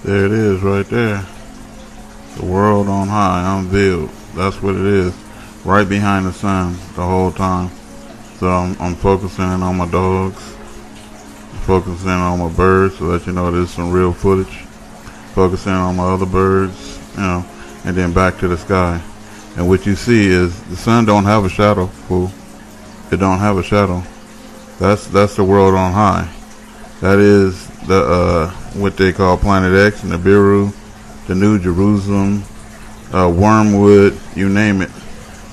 There it is right there. The world on high, unveiled. That's what it is. Right behind the sun the whole time. So I'm focusing in on my dogs. Focusing on my birds to let you know there's some real footage. Focusing on my other birds, and then back to the sky. And what you see is the sun don't have a shadow, fool. It don't have a shadow. That's the world on high. That is the what they call Planet X, Nibiru, the New Jerusalem, Wormwood, you name it.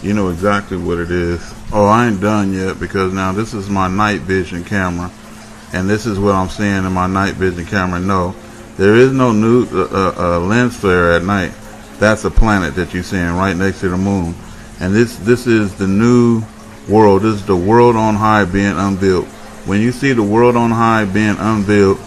You know exactly what it is. Oh, I ain't done yet because now this is my night vision camera, and this is what I'm seeing in my night vision camera. No, there is no new lens flare at night. That's a planet that you're seeing right next to the moon, and this is the new world. This is the world on high being unveiled. When you see the world on high being unveiled,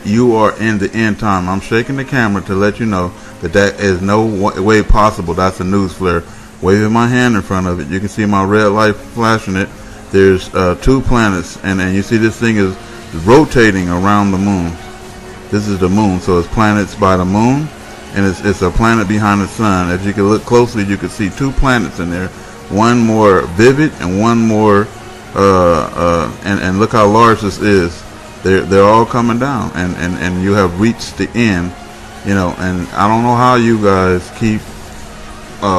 you are in the end time. I'm shaking the camera to let you know that is no way possible. That's a news flare. Waving my hand in front of it, you can see my red light flashing it. There's 2 planets, and you see this thing is rotating around the moon. This is the moon, so it's planets by the moon, and it's a planet behind the sun. If you can look closely, you can see 2 planets in there. One more vivid and one more and look how large this is. They're all coming down, and you have reached the end, and I don't know how you guys keep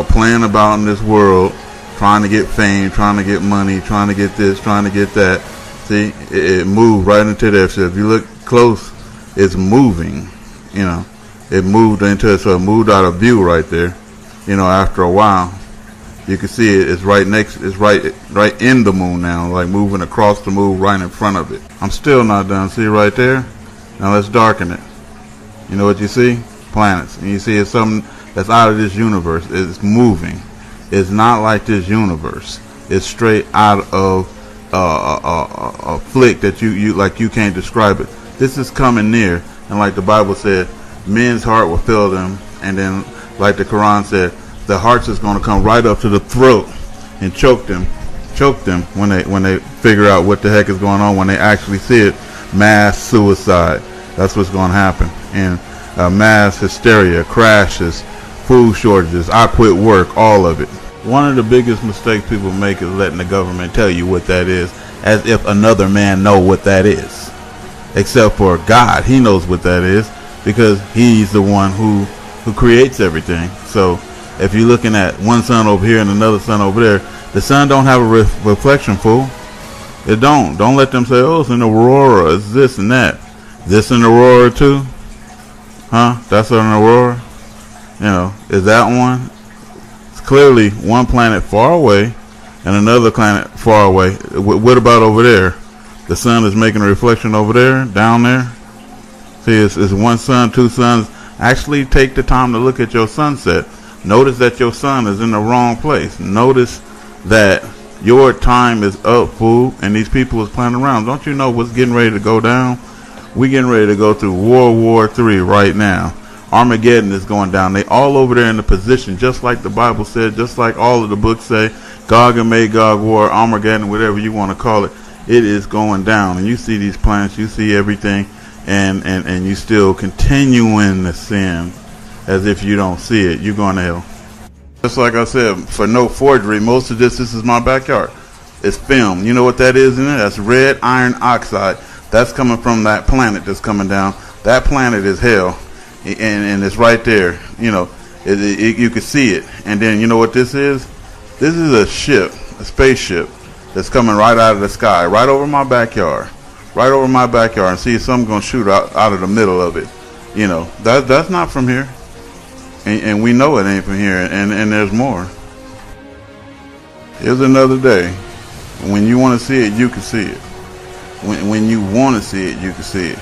playing about in this world, trying to get fame, trying to get money, trying to get this, trying to get that. See, it moved right into there. So if you look close, it's moving, it moved into it, so it moved out of view right there, after a while. You can see it. It's right next. It's right in the moon now, like moving across the moon, right in front of it. I'm still not done. See right there? Now let's darken it. You know what you see? Planets, and you see it's something that's out of this universe. It's moving. It's not like this universe. It's straight out of a flick that you can't describe it. This is coming near, and like the Bible said, men's heart will fail them, and then like the Quran said, the hearts is going to come right up to the throat and choke them when they figure out what the heck is going on. When they actually see it, mass suicide. That's what's going to happen. And mass hysteria, crashes, food shortages, I quit work, all of it. One of the biggest mistakes people make is letting the government tell you what that is, as if another man know what that is. Except for God, He knows what that is, because He's the one who creates everything. So if you're looking at one sun over here and another sun over there, the sun don't have a reflection, fool. It don't. Don't let them say, oh, it's an aurora, it's this and that. This an aurora too? Huh? That's an aurora? Is that one? It's clearly one planet far away and another planet far away. What about over there? The sun is making a reflection over there, down there. See, it's one sun, 2 suns. Actually take the time to look at your sunset. Notice that your sun is in the wrong place. Notice that your time is up, fool, and these people is playing around. Don't you know what's getting ready to go down? We getting ready to go through World War III right now. Armageddon is going down. They all over there in the position, just like the Bible said, just like all of the books say. Gog and Magog war, Armageddon, whatever you want to call it. It is going down, and you see these planets, you see everything, and you still continuing to sin as if you don't see it. You're going to hell. Just like I said, for no forgery, most of this is my backyard. It's film. You know what that is in it? That's red iron oxide. That's coming from that planet that's coming down. That planet is hell, and it's right there. You can see it. And then you know what this is? This is a ship, a spaceship that's coming right out of the sky, right over my backyard. Right over my backyard, and see if something's going to shoot out of the middle of it. That's not from here. And we know it ain't from here, and there's more. Here's another day. When you want to see it, you can see it. When you want to see it, you can see it.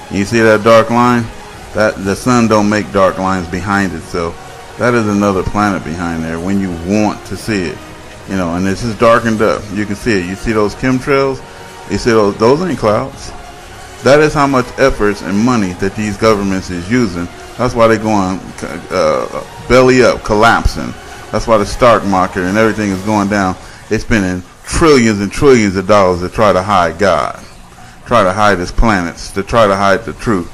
And you see that dark line? That the sun don't make dark lines behind itself. That is another planet behind there when you want to see it. And this is darkened up. You can see it. You see those chemtrails? You see those ain't clouds. That is how much efforts and money that these governments is using. That's why they're going belly up, collapsing. That's why the stock market and everything is going down. They're spending trillions and trillions of dollars to try to hide God, try to hide His planets, to try to hide the truth,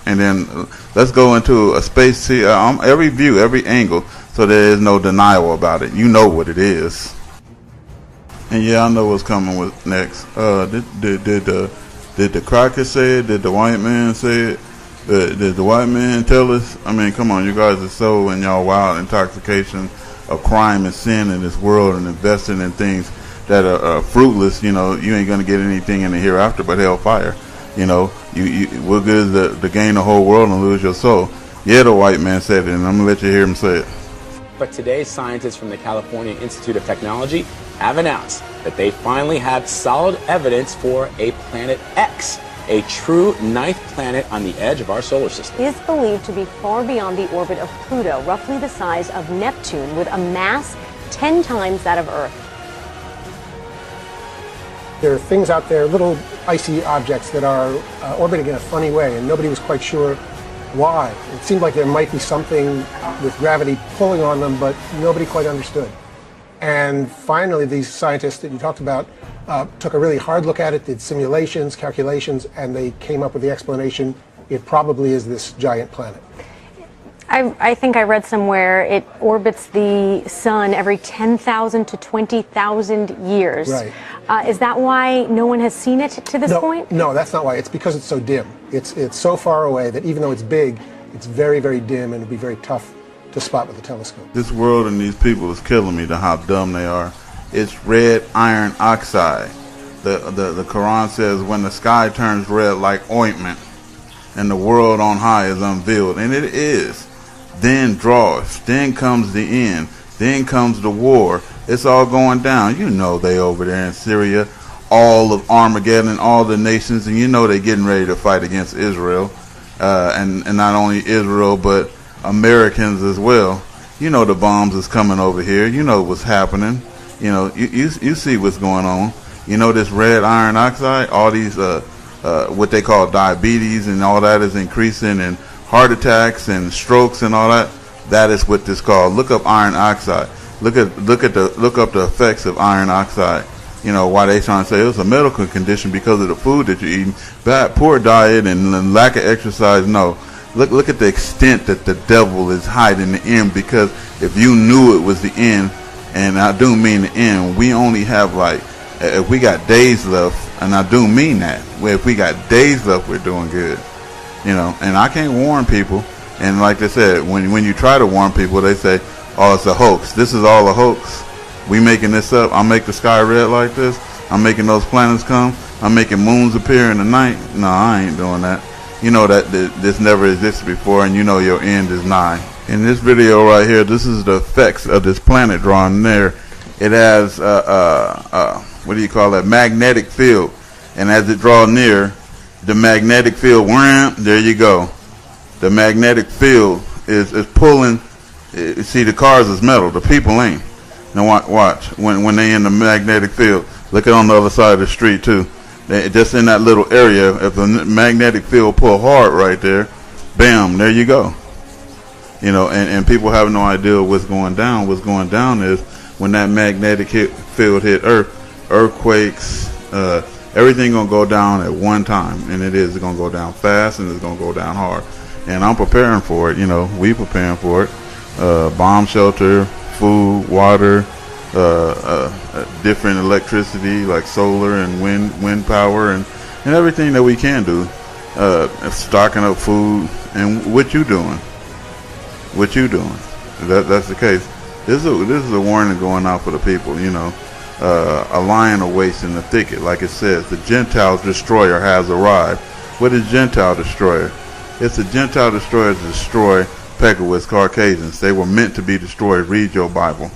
and then let's go into a space. See, every view, every angle, so there is no denial about it. You know what it is. And yeah, I know what's coming with next. Did the cracker say it? Did the white man say it? Did the white man tell us? I mean, come on, you guys are so in y'all wild intoxication of crime and sin in this world and investing in things that are fruitless. You know, you ain't gonna get anything in the hereafter but hellfire. You know, what good is to gain the whole world and lose your soul? Yeah, the white man said it, and I'm gonna let you hear him say it. But today, scientists from the California Institute of Technology have announced that they finally have solid evidence for a Planet X, a true ninth planet on the edge of our solar system. It is believed to be far beyond the orbit of Pluto, roughly the size of Neptune, with a mass 10 times that of Earth. There are things out there, little icy objects that are orbiting in a funny way, and nobody was quite sure why. It seemed like there might be something with gravity pulling on them, but nobody quite understood. And finally, these scientists that you talked about took a really hard look at it, did simulations, calculations, and they came up with the explanation. It probably is this giant planet. I think I read somewhere it orbits the sun every 10,000 to 20,000 years. Right. Is that why no one has seen it to this point? No, that's not why. It's because it's so dim. It's so far away that even though it's big, it's very, very dim, and it'll be very tough to spot with a telescope. This world and these people is killing me to how dumb they are. It's red iron oxide. The Quran says when the sky turns red like ointment and the world on high is unveiled, and it is. Then draweth, then comes the end, then comes the war. It's all going down. You know they over there in Syria, all of Armageddon, all the nations, and you know they getting ready to fight against Israel, and not only Israel but Americans as well. You know the bombs is coming over here. You know what's happening. You know you see what's going on. You know this red iron oxide, all these what they call diabetes and all that is increasing, and heart attacks and strokes and all that. That is what this called. Look up iron oxide. Look up the effects of iron oxide. You know why they trying to say it's a medical condition because of the food that you're eating, poor diet and lack of exercise. No, look at the extent that the devil is hiding the end. Because if you knew it was the end, and I do mean the end, we only have like, if we got days left, and I do mean that, if we got days left, we're doing good. You know, and I can't warn people. And like they said, when you try to warn people, they say, oh, it's a hoax. This is all a hoax. We making this up. I'll make the sky red like this. I'm making those planets come. I'm making moons appear in the night. No, I ain't doing that. You know that this never existed before, and you know your end is nigh. In this video right here, this is the effects of this planet drawing near. It has, what do you call that, magnetic field. And as it draws near, the magnetic field, wham, there you go. The magnetic field is pulling. See, the cars is metal. The people ain't. Now watch. When they in the magnetic field, look at on the other side of the street too. Just in that little area, if the magnetic field pull hard right there, bam, there you go. You know, and people have no idea what's going down. What's going down is when that magnetic field hit Earth, earthquakes, everything gonna go down at one time, and it's gonna go down fast, and it's gonna go down hard. And I'm preparing for it. You know, we preparing for it. Bomb shelter, food, water, different electricity like solar and wind power, and everything that we can do. Stocking up food, and what you doing? What you doing? That's the case. This is a warning going out for the people. You know. A lion awaits in the thicket, like it says. The Gentile destroyer has arrived. What is Gentile destroyer? It's a Gentile destroyer to destroy Pegawis Caucasians. They were meant to be destroyed. Read your Bible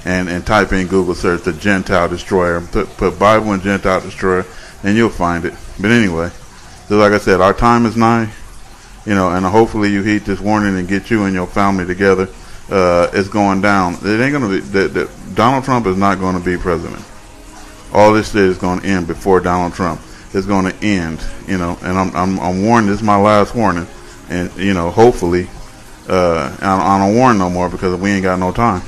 and type in Google search the Gentile destroyer. Put Bible and Gentile destroyer, and you'll find it. But anyway, so like I said, our time is nigh. You know, and hopefully you heed this warning and get you and your family together. It's going down. It ain't gonna be. Donald Trump is not going to be president. All this shit is going to end before Donald Trump is going to end. You know, and I'm warning. This is my last warning, and you know, hopefully, I don't warn no more because we ain't got no time.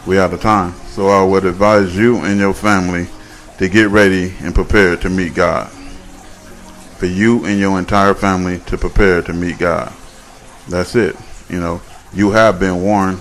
We out of time. So I would advise you and your family to get ready and prepare to meet God. for you and your entire family to prepare to meet God. That's it. You know, you have been warned.